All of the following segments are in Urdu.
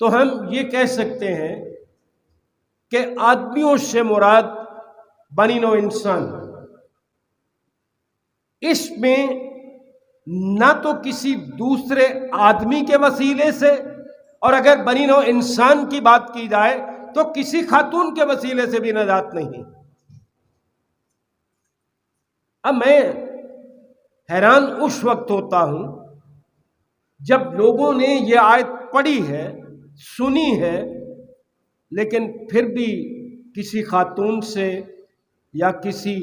تو ہم یہ کہہ سکتے ہیں کہ آدمیوں سے مراد بنی نوع انسان، اس میں نہ تو کسی دوسرے آدمی کے وسیلے سے، اور اگر بنی نوع انسان کی بات کی جائے تو کسی خاتون کے وسیلے سے بھی نجات نہیں۔ اب میں حیران اس وقت ہوتا ہوں جب لوگوں نے یہ آیت پڑھی ہے، سنی ہے، لیکن پھر بھی کسی خاتون سے یا کسی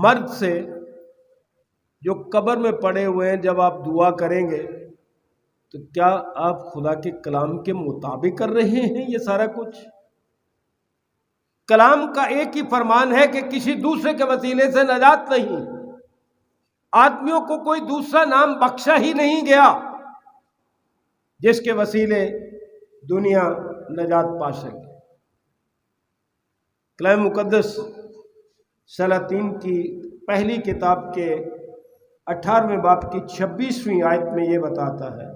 مرد سے جو قبر میں پڑے ہوئے ہیں جب آپ دعا کریں گے تو کیا آپ خدا کے کلام کے مطابق کر رہے ہیں یہ سارا کچھ؟ کلام کا ایک ہی فرمان ہے کہ کسی دوسرے کے وسیلے سے نجات نہیں، آدمیوں کو کوئی دوسرا نام بخشا ہی نہیں گیا جس کے وسیلے دنیا نجات پا سکے۔ کلام مقدس سلاطین کی پہلی کتاب کے 18ویں باب کی 26ویں آیت میں یہ بتاتا ہے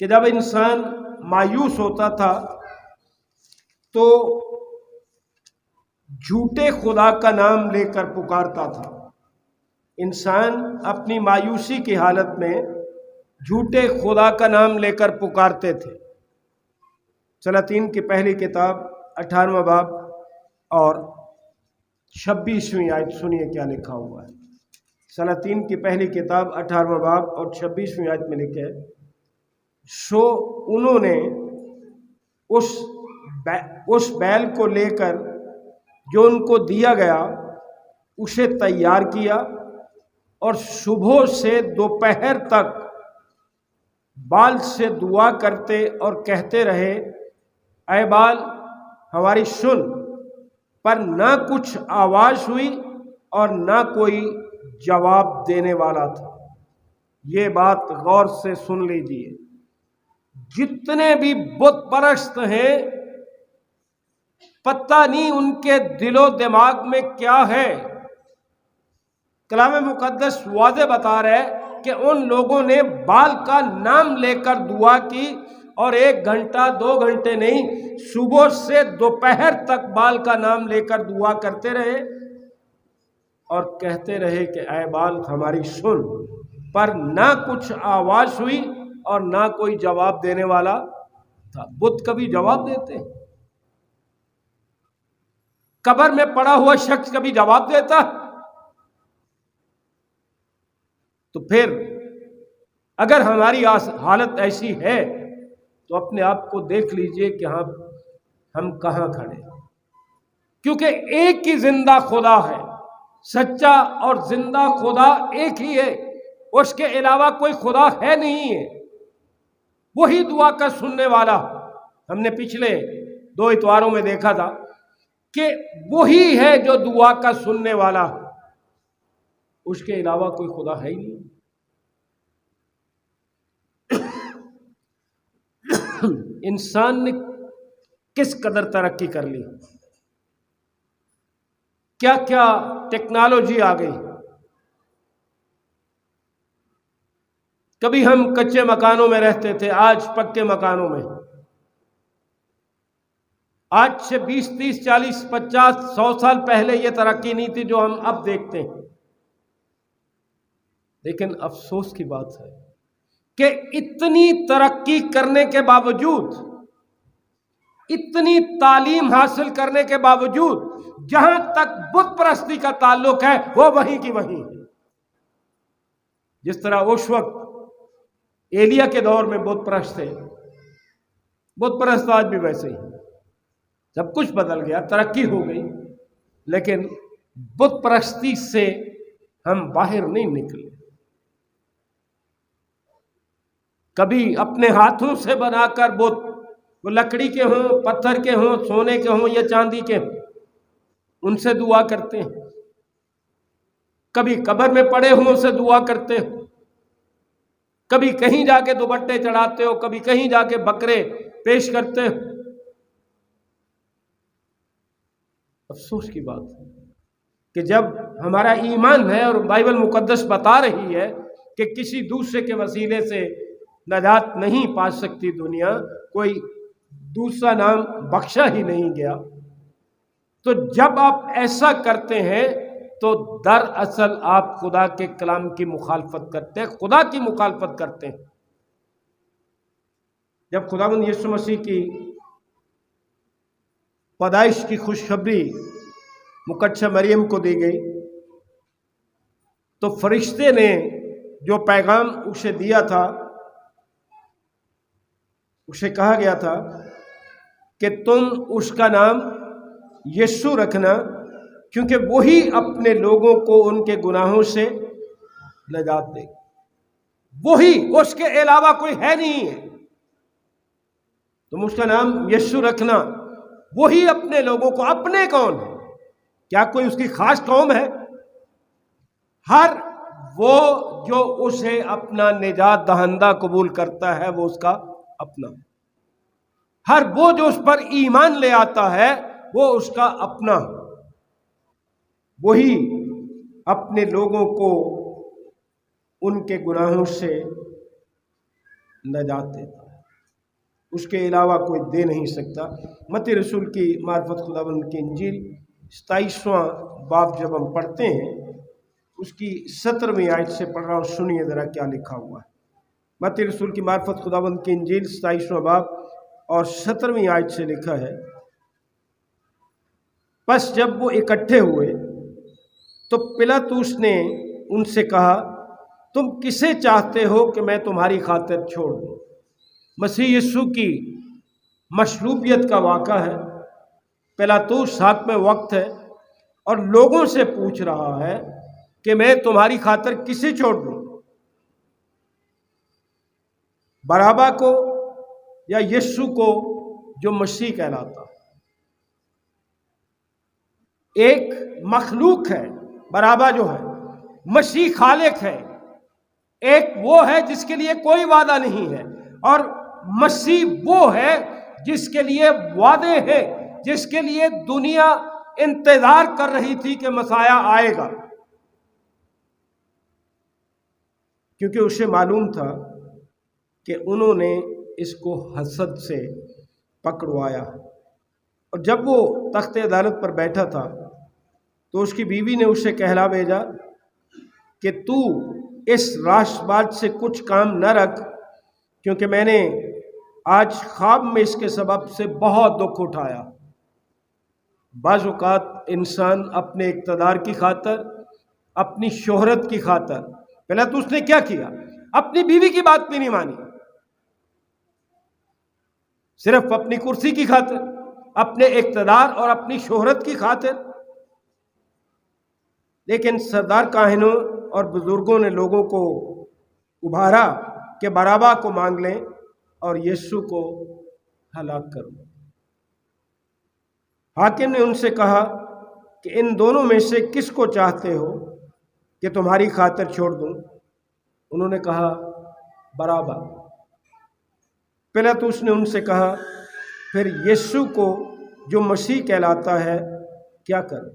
کہ جب انسان مایوس ہوتا تھا تو جھوٹے خدا کا نام لے کر پکارتا تھا۔ انسان اپنی مایوسی کی حالت میں جھوٹے خدا کا نام لے کر پکارتے تھے۔ سلاطین کی پہلی کتاب 18واں باب اور 26ویں آیت سنیے کیا لکھا ہوا ہے۔ سلاطین کی پہلی کتاب 18واں باب اور 26ویں آیت میں لکھے، سو انہوں نے اس بیل کو لے کر جو ان کو دیا گیا اسے تیار کیا اور صبح سے دوپہر تک بال سے دعا کرتے اور کہتے رہے، اے بال ہماری سن، پر نہ کچھ آواز ہوئی اور نہ کوئی جواب دینے والا تھا۔ یہ بات غور سے سن لیجیے، جتنے بھی بت پرست ہیں پتہ نہیں ان کے دل و دماغ میں کیا ہے۔ کلام مقدس واضح بتا رہا ہے کہ ان لوگوں نے بال کا نام لے کر دعا کی، اور 1 گھنٹہ 2 گھنٹے نہیں، صبح سے دوپہر تک بال کا نام لے کر دعا کرتے رہے اور کہتے رہے کہ اے بال ہماری سن، پر نہ کچھ آواز ہوئی اور نہ کوئی جواب دینے والا تھا۔ بت کبھی جواب دیتے ہیں؟ قبر میں پڑا ہوا شخص کبھی جواب دیتا؟ تو پھر اگر ہماری حالت ایسی ہے تو اپنے آپ کو دیکھ لیجئے کہ ہم کہاں کھڑے، کیونکہ ایک ہی زندہ خدا ہے، سچا اور زندہ خدا ایک ہی ہے، اس کے علاوہ کوئی خدا ہے نہیں ہے۔ وہی دعا کا سننے والا، ہم نے پچھلے 2 اتواروں میں دیکھا تھا کہ وہی ہے جو دعا کا سننے والا، اس کے علاوہ کوئی خدا ہے ہی نہیں۔ انسان نے کس قدر ترقی کر لی، کیا کیا ٹیکنالوجی آ گئی۔ کبھی ہم کچے مکانوں میں رہتے تھے، آج پکے مکانوں میں۔ آج سے 20 30 40 50 100 سال پہلے یہ ترقی نہیں تھی جو ہم اب دیکھتے ہیں۔ لیکن افسوس کی بات ہے کہ اتنی ترقی کرنے کے باوجود، اتنی تعلیم حاصل کرنے کے باوجود، جہاں تک بت پرستی کا تعلق ہے وہ وہیں کی وہیں ہے۔ جس طرح اس وقت ایلیا کے دور میں بت پرست تھے، بت پرست آج بھی ویسے ہی۔ سب کچھ بدل گیا، ترقی ہو گئی، لیکن بت پرستی سے ہم باہر نہیں نکلے۔ کبھی اپنے ہاتھوں سے بنا کر بت، وہ لکڑی کے ہوں، پتھر کے ہوں، سونے کے ہوں یا چاندی کے ہوں، ان سے دعا کرتے ہیں۔ کبھی قبر میں پڑے ہوں ان سے دعا کرتے ہو، کبھی کہیں جا کے دوپٹے چڑھاتے ہو، کبھی کہیں جا کے بکرے پیش کرتے ہو۔ افسوس کی بات ہے کہ جب ہمارا ایمان ہے اور بائبل مقدس بتا رہی ہے کہ کسی دوسرے کے وسیلے سے نجات نہیں پا سکتی دنیا، کوئی دوسرا نام بخشا ہی نہیں گیا۔ تو جب آپ ایسا کرتے ہیں تو دراصل آپ خدا کے کلام کی مخالفت کرتے ہیں، خدا کی مخالفت کرتے ہیں۔ جب خداوند یسوع مسیح کی پیدائش کی خوشخبری مقدسہ مریم کو دی گئی تو فرشتے نے جو پیغام اسے دیا تھا، اسے کہا گیا تھا کہ تم اس کا نام یسوع رکھنا، کیونکہ وہی اپنے لوگوں کو ان کے گناہوں سے نجات دے، وہی، اس کے علاوہ کوئی ہے نہیں ہے۔ تم اس کا نام یسوع رکھنا، وہی اپنے لوگوں کو، اپنے کون ہے؟ کیا کوئی اس کی خاص قوم ہے؟ ہر وہ جو اسے اپنا نجات دہندہ قبول کرتا ہے وہ اس کا اپنا، ہر وہ جو اس پر ایمان لے آتا ہے وہ اس کا اپنا، وہی اپنے لوگوں کو ان کے گناہوں سے نجات دیتا ہے، اس کے علاوہ کوئی دے نہیں سکتا۔ متی رسول کی معرفت خداوند کی انجیل 27واں باب جب ہم پڑھتے ہیں، اس کی 17ویں آیت سے پڑھ رہا ہوں، سنیے ذرا کیا لکھا ہوا ہے۔ متی رسول کی معرفت خداوند کی انجیل 27واں باب اور 17ویں آیت سے لکھا ہے، پس جب وہ اکٹھے ہوئے تو پلاطس نے ان سے کہا، تم کسے چاہتے ہو کہ میں تمہاری خاطر چھوڑ دوں؟ مسیح یسوع کی مصلوبیت کا واقعہ ہے۔ پلاطس ہاتھ میں وقت ہے اور لوگوں سے پوچھ رہا ہے کہ میں تمہاری خاطر کسے چھوڑ دوں، بارابا کو یا یسوع کو جو مسیح کہلاتا ہے؟ ایک مخلوق ہے بارابا جو ہے، مسیح خالق ہے، ایک وہ ہے جس کے لیے کوئی وعدہ نہیں ہے، اور مسیح وہ ہے جس کے لیے وعدے ہیں، جس کے لیے دنیا انتظار کر رہی تھی کہ مسیح آئے گا، کیونکہ اسے معلوم تھا کہ انہوں نے اس کو حسد سے پکڑوایا۔ اور جب وہ تخت عدالت پر بیٹھا تھا تو اس کی بیوی نے اسے کہلا بھیجا کہ تو اس راست بات سے کچھ کام نہ رکھ، کیونکہ میں نے آج خواب میں اس کے سبب سے بہت دکھ اٹھایا۔ بعض اوقات انسان اپنے اقتدار کی خاطر، اپنی شہرت کی خاطر، پلاطس نے کیا کیا؟ اپنی بیوی کی بات بھی نہیں مانی، صرف اپنی کرسی کی خاطر، اپنے اقتدار اور اپنی شہرت کی خاطر۔ لیکن سردار کاہنوں اور بزرگوں نے لوگوں کو ابھارا کہ بارابا کو مانگ لیں اور یسوع کو ہلاک کرو۔ حاکم نے ان سے کہا کہ ان دونوں میں سے کس کو چاہتے ہو کہ تمہاری خاطر چھوڑ دوں؟ انہوں نے کہا بارابا۔ پلاطس نے ان سے کہا پھر یسوع کو جو مسیح کہلاتا ہے کیا کروں؟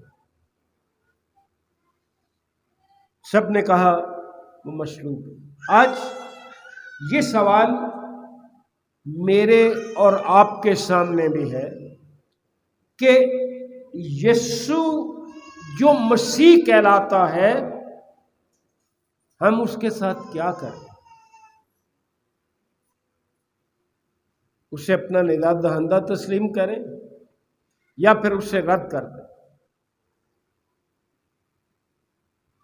سب نے کہا وہ مصلوب ہے۔ آج یہ سوال میرے اور آپ کے سامنے بھی ہے کہ یسوع جو مسیح کہلاتا ہے ہم اس کے ساتھ کیا کریں؟ اسے اپنا نجات دہندہ تسلیم کریں یا پھر اسے رد کر دیں؟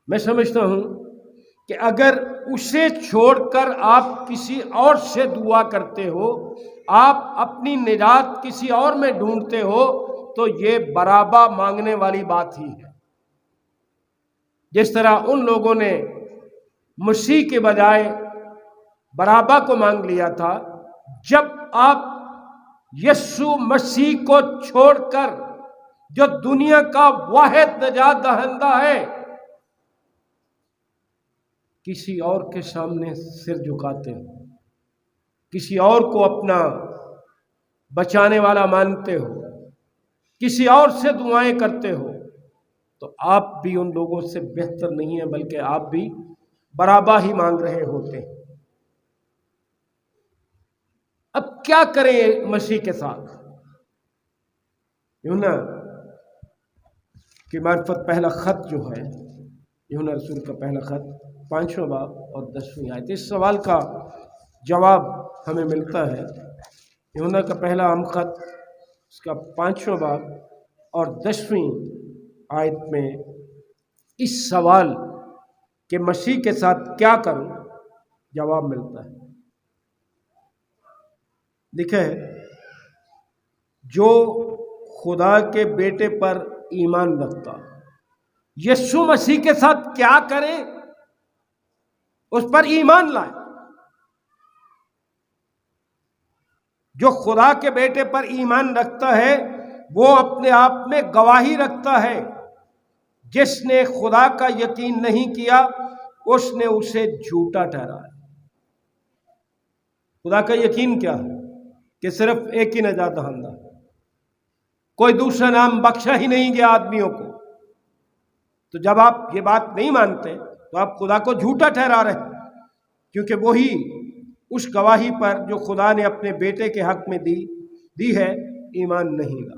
میں سمجھتا ہوں کہ اگر اسے چھوڑ کر آپ کسی اور سے دعا کرتے ہو، آپ اپنی نجات کسی اور میں ڈھونڈتے ہو، تو یہ بارابا مانگنے والی بات ہی ہے۔ جس طرح ان لوگوں نے مسیح کے بجائے بارابا کو مانگ لیا تھا، جب آپ یسوع مسیح کو چھوڑ کر جو دنیا کا واحد نجات دہندہ ہے کسی اور کے سامنے سر جھکاتے ہو، کسی اور کو اپنا بچانے والا مانتے ہو، کسی اور سے دعائیں کرتے ہو، تو آپ بھی ان لوگوں سے بہتر نہیں ہیں، بلکہ آپ بھی بارابا ہی مانگ رہے ہوتے ہیں۔ اب کیا کریں مسیح کے ساتھ؟ یوحنا کی معرفت پہلا خط جو ہے، یوحنا رسول کا پہلا خط 5واں باب اور 10ویں آیت، اس سوال کا جواب ہمیں ملتا ہے۔ یوحنا کا پہلا عام خط اس کا 5واں باب اور 10ویں آیت میں اس سوال کہ مسیح کے ساتھ کیا کروں جواب ملتا ہے۔ لکھا ہے، جو خدا کے بیٹے پر ایمان رکھتا، یسوع مسیح کے ساتھ کیا کرے؟ اس پر ایمان لائے۔ جو خدا کے بیٹے پر ایمان رکھتا ہے وہ اپنے آپ میں گواہی رکھتا ہے۔ جس نے خدا کا یقین نہیں کیا اس نے اسے جھوٹا ٹھہرایا۔ خدا کا یقین کیا ہے؟ کہ صرف ایک ہی نجات دہندہ، کوئی دوسرا نام بخشا ہی نہیں گیا آدمیوں کو۔ تو جب آپ یہ بات نہیں مانتے تو آپ خدا کو جھوٹا ٹھہرا رہے ہیں، کیونکہ وہی اس گواہی پر جو خدا نے اپنے بیٹے کے حق میں دی ہے ایمان نہیں لا۔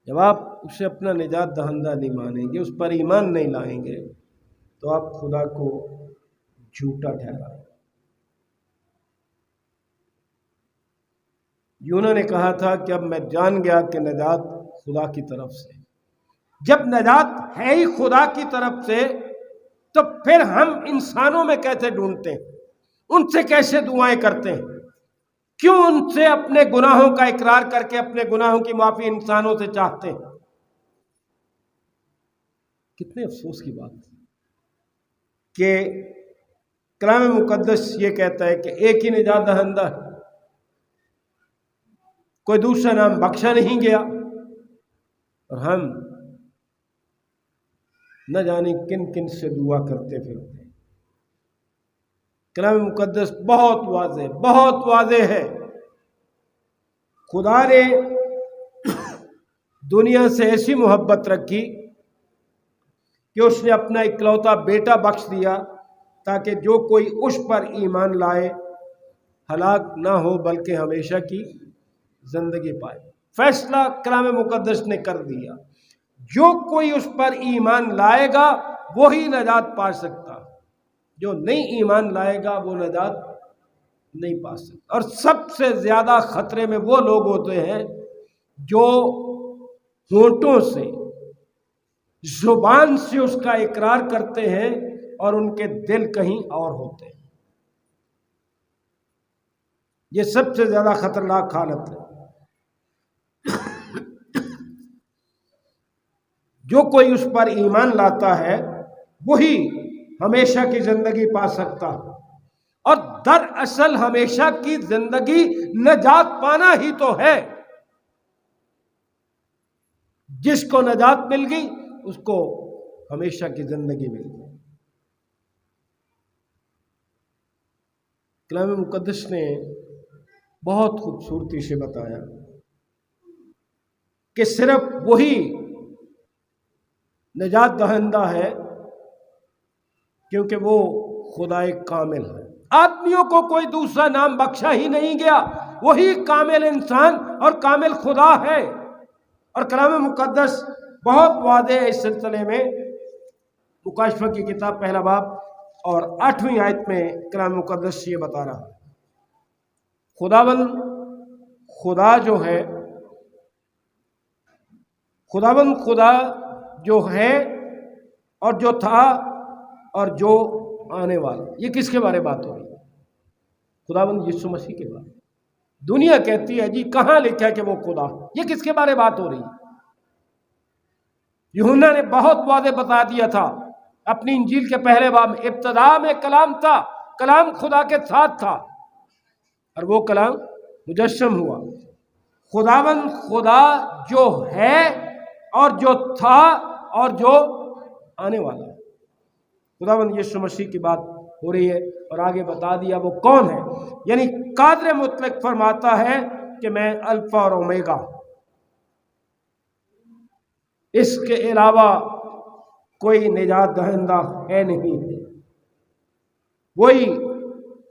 جب آپ اسے اپنا نجات دہندہ نہیں مانیں گے، اس پر ایمان نہیں لائیں گے، تو آپ خدا کو جھوٹا ٹھہرائیں۔ یونہ نے کہا تھا کہ اب میں جان گیا کہ نجات خدا کی طرف سے۔ جب نجات ہے ہی خدا کی طرف سے تو پھر ہم انسانوں میں کیسے ڈھونڈتے ہیں؟ ان سے کیسے دعائیں کرتے ہیں؟ کیوں ان سے اپنے گناہوں کا اقرار کر کے اپنے گناہوں کی معافی انسانوں سے چاہتے ہیں؟ کتنے افسوس کی بات کہ کلام مقدس یہ کہتا ہے کہ ایک ہی نجات دہندہ ہے، کوئی دوسرا نام بخشا نہیں گیا، اور ہم نہ جانے کن کن سے دعا کرتے پھرتے ہیں۔ کلام مقدس بہت واضح ہے۔ خدا نے دنیا سے ایسی محبت رکھی کہ اس نے اپنا اکلوتا بیٹا بخش دیا تاکہ جو کوئی اس پر ایمان لائے ہلاک نہ ہو بلکہ ہمیشہ کی زندگی پائے۔ فیصلہ کلام مقدس نے کر دیا، جو کوئی اس پر ایمان لائے گا وہی نجات پا سکتا، جو نہیں ایمان لائے گا وہ نجات نہیں پا سکتا۔ اور سب سے زیادہ خطرے میں وہ لوگ ہوتے ہیں جو ہونٹوں سے، زبان سے اس کا اقرار کرتے ہیں اور ان کے دل کہیں اور ہوتے ہیں۔ یہ سب سے زیادہ خطرناک حالت ہے۔ جو کوئی اس پر ایمان لاتا ہے وہی ہمیشہ کی زندگی پا سکتا، اور دراصل ہمیشہ کی زندگی نجات پانا ہی تو ہے۔ جس کو نجات مل گئی اس کو ہمیشہ کی زندگی مل گئی۔ کلام مقدس نے بہت خوبصورتی سے بتایا کہ صرف وہی نجات دہندہ ہے کیونکہ وہ خدا کامل ہے۔ آدمیوں کو کوئی دوسرا نام بخشا ہی نہیں گیا، وہی کامل انسان اور کامل خدا ہے۔ اور کلام مقدس بہت واضح ہے اس سلسلے میں۔ مکاشفہ کی کتاب پہلا باب اور 8ویں آیت میں کلام مقدس یہ بتا رہا ہے، خدا جو ہے اور جو تھا اور جو آنے والا۔ یہ کس کے بارے بات ہو رہی ہے؟ خداوند یسوع مسیح کے بارے۔ دنیا کہتی ہے جی کہاں لکھا ہے کہ وہ خدا؟ یہ کس کے بارے بات ہو رہی ہے؟ یوحنا نے بہت واضح بتا دیا تھا اپنی انجیل کے پہلے باب میں، ابتدا میں کلام تھا، کلام خدا کے ساتھ تھا اور وہ کلام مجسم ہوا۔ خداوند خدا جو ہے اور جو تھا اور جو آنے والا ہے۔ خداوند یسوع مسیح کی بات ہو رہی ہے اور آگے بتا دیا وہ کون ہے۔ یعنی قادر مطلق فرماتا ہے کہ میں الفا اور اومیگا، اس کے علاوہ کوئی نجات دہندہ ہے نہیں۔ وہی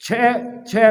6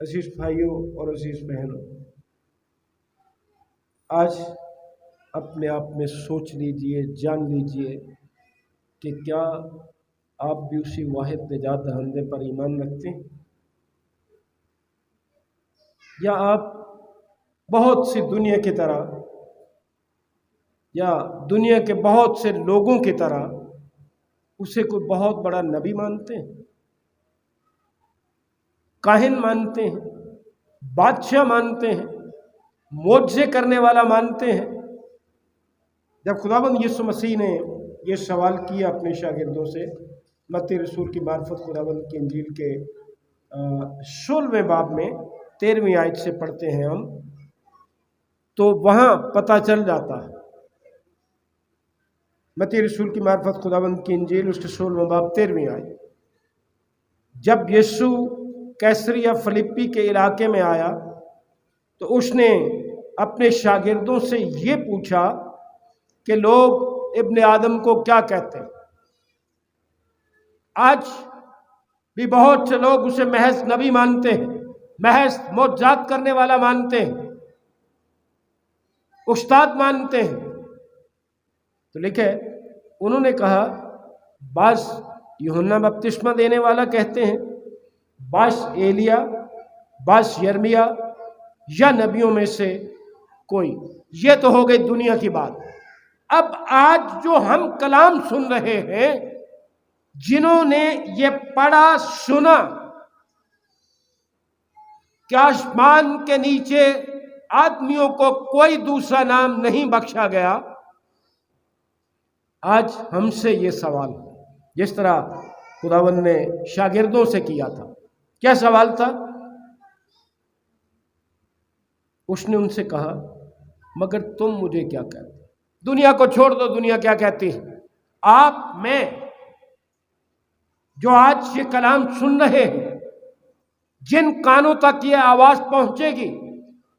عزیز بھائیوں اور عزیز بہنوں، آج اپنے آپ میں سوچ لیجئے، جان لیجئے کہ کیا آپ بھی اسی واحد نجات دہندے پر ایمان رکھتے ہیں، یا آپ بہت سی دنیا کی طرح یا دنیا کے بہت سے لوگوں کی طرح اسے کوئی بہت بڑا نبی مانتے ہیں، کاہن مانتے ہیں، بادشاہ مانتے ہیں، معجزے کرنے والا مانتے ہیں۔ جب خداوند یسوع مسیح نے یہ سوال کیا اپنے شاگردوں سے، متی رسول کی معرفت خداوند کی انجیل کے 16ویں باب میں 13ویں آیت سے پڑھتے ہیں ہم، تو وہاں پتہ چل جاتا ہے۔ متی رسول کی معرفت خداوند کی انجیل اس کے 16واں باب 13ویں آیت، جب یسوع کیسریا فلپی کے علاقے میں آیا تو اس نے اپنے شاگردوں سے یہ پوچھا کہ لوگ ابن آدم کو کیا کہتے ہیں؟ آج بھی بہت سے لوگ اسے محض نبی مانتے ہیں، محض معجزات کرنے والا مانتے ہیں، استاد مانتے ہیں۔ تو لکھے انہوں نے کہا بعض یوحنا بپتسمہ دینے والا کہتے ہیں، بعض ایلیا، بعض یرمیا یا نبیوں میں سے کوئی۔ یہ تو ہو گئی دنیا کی بات۔ اب آج جو ہم کلام سن رہے ہیں، جنہوں نے یہ پڑھا سنا کہ آسمان کے نیچے آدمیوں کو کوئی دوسرا نام نہیں بخشا گیا، آج ہم سے یہ سوال جس طرح خداوند نے شاگردوں سے کیا تھا، کیا سوال تھا؟ اس نے ان سے کہا مگر تم مجھے کیا کہتے؟ دنیا کو چھوڑ دو، دنیا کیا کہتی ہے؟ آپ میں جو آج یہ کلام سن رہے ہیں، جن کانوں تک یہ آواز پہنچے گی،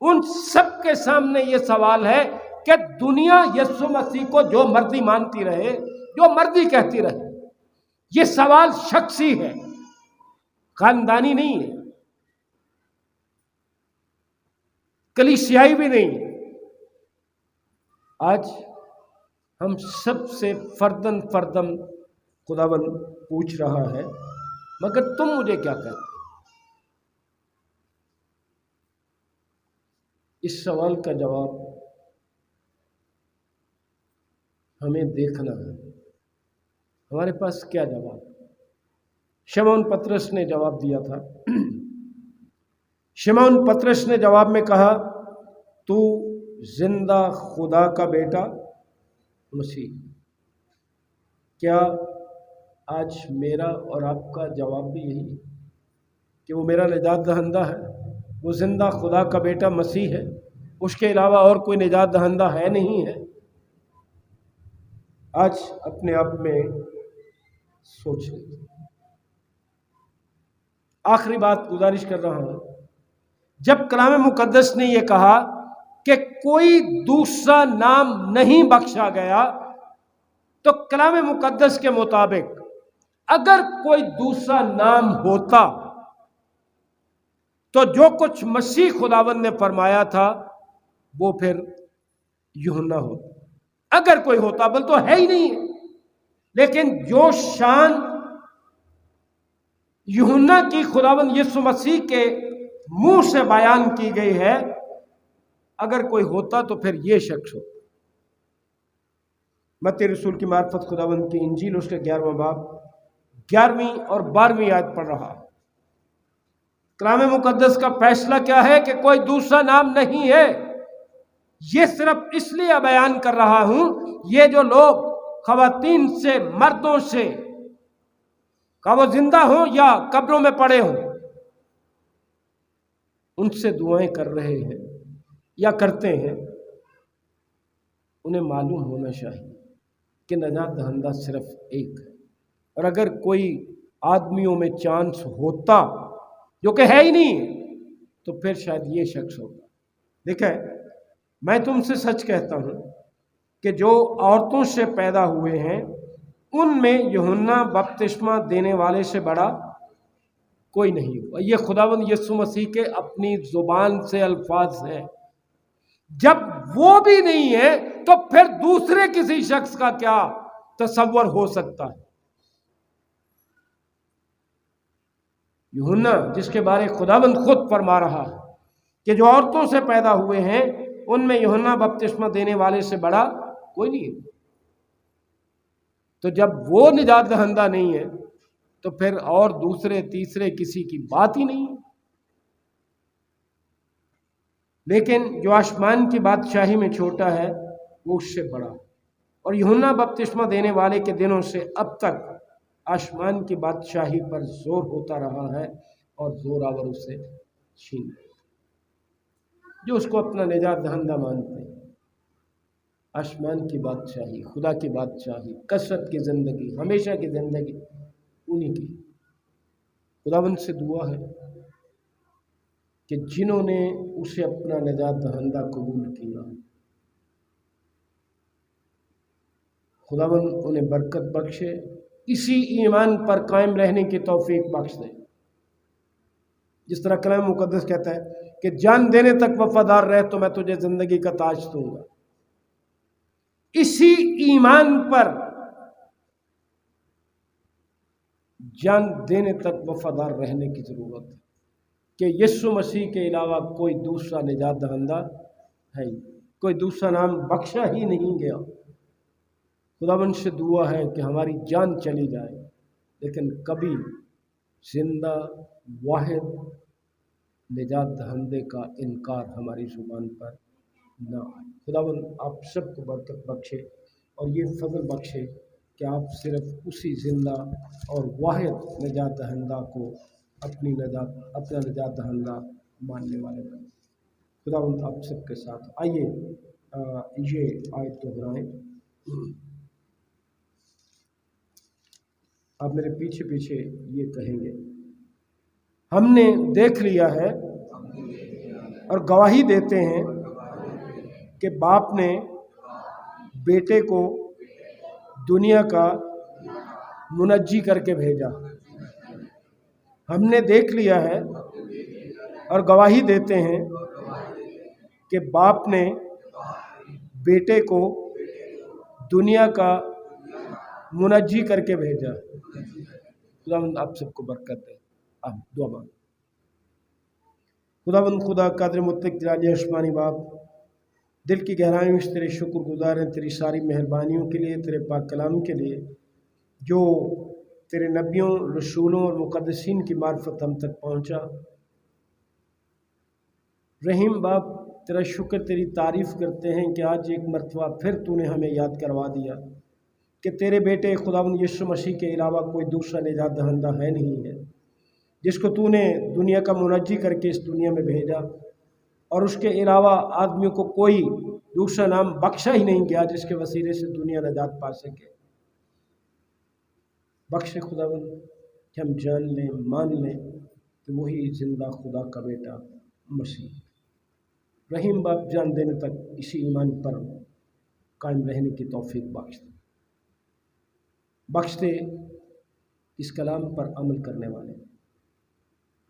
ان سب کے سامنے یہ سوال ہے کہ دنیا یسوع مسیح کو جو مرضی مانتی رہے، جو مرضی کہتی رہے۔ یہ سوال شخصی ہے، خاندانی نہیں ہے، کلیسیائی بھی نہیں ہے۔ آج ہم سب سے فردن خداوند پوچھ رہا ہے مگر تم مجھے کیا کہتے؟ اس سوال کا جواب ہمیں دیکھنا ہے، ہمارے پاس کیا جواب؟ شمعون پطرس نے جواب دیا تھا۔ شمعون پطرس نے جواب میں کہا، تو زندہ خدا کا بیٹا مسیح۔ کیا آج میرا اور آپ کا جواب بھی یہی ہے کہ وہ میرا نجات دہندہ ہے، وہ زندہ خدا کا بیٹا مسیح ہے، اس کے علاوہ اور کوئی نجات دہندہ ہے نہیں ہے؟ آج اپنے آپ میں سوچ لیں۔ آخری بات گزارش کر رہا ہوں، جب کلام مقدس نے یہ کہا کہ کوئی دوسرا نام نہیں بخشا گیا، تو کلام مقدس کے مطابق اگر کوئی دوسرا نام ہوتا تو جو کچھ مسیح خداوند نے فرمایا تھا وہ پھر یوحنا ہوتا، اگر کوئی ہوتا، بل تو ہے ہی نہیں۔ لیکن جو شان یوحنا کی خداوند یسوع مسیح کے منہ سے بیان کی گئی ہے، اگر کوئی ہوتا تو پھر یہ شخص ہوتا۔ متی رسول کی معرفت خداوند کی انجیل اس کے 11واں باب 11ویں اور 12ویں آیت پڑھ رہا۔ کلام مقدس کا فیصلہ کیا ہے کہ کوئی دوسرا نام نہیں ہے۔ یہ صرف اس لیے بیان کر رہا ہوں، یہ جو لوگ خواتین سے، مردوں سے، کہ وہ زندہ ہوں یا قبروں میں پڑے ہوں، ان سے دعائیں کر رہے ہیں یا کرتے ہیں، انہیں معلوم ہونا چاہیے کہ نجات دہندہ صرف ایک ہے۔ اور اگر کوئی آدمیوں میں چانس ہوتا، جو کہ ہے ہی نہیں، تو پھر شاید یہ شخص ہوگا۔ دیکھیں، میں تم سے سچ کہتا ہوں کہ جو عورتوں سے پیدا ہوئے ہیں، ان میں یوحنا بپتسمہ دینے والے سے بڑا کوئی نہیں ہوا۔ یہ خداوند یسوع مسیح کے اپنی زبان سے الفاظ ہیں۔ جب وہ بھی نہیں ہے تو پھر دوسرے کسی شخص کا کیا تصور ہو سکتا ہے؟ یوحنا جس کے بارے خداوند خود فرما رہا ہے کہ جو عورتوں سے پیدا ہوئے ہیں ان میں یوحنا بپتسمہ دینے والے سے بڑا کوئی نہیں ہے۔ تو جب وہ نجات دہندہ نہیں ہے تو پھر اور دوسرے تیسرے کسی کی بات ہی نہیں ہے۔ لیکن جو آسمان کی بادشاہی میں چھوٹا ہے وہ اس سے بڑا، اور یوحنا بپتسمہ دینے والے کے دنوں سے اب تک آسمان کی بادشاہی پر زور ہوتا رہا ہے اور زور آور اسے چھین لیا۔ جو اس کو اپنا نجات دہندہ مانتے ہیں، آسمان کی بادشاہی، خدا کی بادشاہی، کثرت کی زندگی، ہمیشہ کی زندگی انہی کی۔ خداوند سے دعا ہے کہ جنہوں نے اسے اپنا نجات دہندہ قبول کیا، خداوند انہیں برکت بخشے، اسی ایمان پر قائم رہنے کی توفیق بخش دے۔ جس طرح کلام مقدس کہتا ہے کہ جان دینے تک وفادار رہ تو میں تجھے زندگی کا تاج دوں گا۔ اسی ایمان پر جان دینے تک وفادار رہنے کی ضرورت ہے کہ یسوع مسیح کے علاوہ کوئی دوسرا نجات دہندہ ہے ہی، کوئی دوسرا نام بخشا ہی نہیں گیا۔ خداوند سے دعا ہے کہ ہماری جان چلی جائے لیکن کبھی زندہ واحد نجات دہندے کا انکار ہماری زبان پر نہ آئے۔ خداوند آپ سب کو برکت بخشے اور یہ فضل بخشے کہ آپ صرف اسی زندہ اور واحد نجات دہندہ کو اپنا نجات دہندہ ماننے والے بنیں۔ خداوند آپ سب کے ساتھ۔ آئیے یہ آیت دہرائیں۔ آپ میرے پیچھے پیچھے یہ کہیں گے، ہم نے دیکھ لیا ہے اور گواہی دیتے ہیں کہ باپ نے بیٹے کو دنیا کا منجی کر کے بھیجا۔ ہم نے دیکھ لیا ہے اور گواہی دیتے ہیں کہ باپ نے بیٹے کو دنیا کا منجی کر کے بھیجا۔ خداوند آپ سب کو برکت دے۔ دعا مانگ۔ خداوند خدا قادر مطلق جلالی آسمانی باپ، دل کی گہرائیوں میں تیرے شکر گزار ہیں تیری ساری مہربانیوں کے لیے، تیرے پاک کلام کے لیے جو تیرے نبیوں، رسولوں اور مقدسین کی معرفت ہم تک پہنچا۔ رحیم باپ تیرا شکر، تیری تعریف کرتے ہیں کہ آج ایک مرتبہ پھر تو نے ہمیں یاد کروا دیا کہ تیرے بیٹے خداوند یسوع مسیح کے علاوہ کوئی دوسرا نجات دہندہ ہے نہیں ہے، جس کو تو نے دنیا کا منجی کر کے اس دنیا میں بھیجا، اور اس کے علاوہ آدمیوں کو کوئی دوسرا نام بخشا ہی نہیں گیا جس کے وسیلے سے دنیا نجات پا سکے۔ بخشے خداوند کہ ہم جان لیں، مان لیں کہ وہی زندہ خدا کا بیٹا مسیح۔ رحیم باپ جان دینے تک اسی ایمان پر قائم رہنے کی توفیق بخش دے اس کلام پر عمل کرنے والے،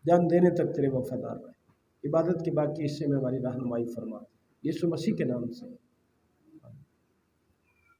جان دینے تک تیرے وفادار رہے۔ عبادت کے باقی حصے میں ہماری رہنمائی فرما، یسوع مسیح کے نام سے۔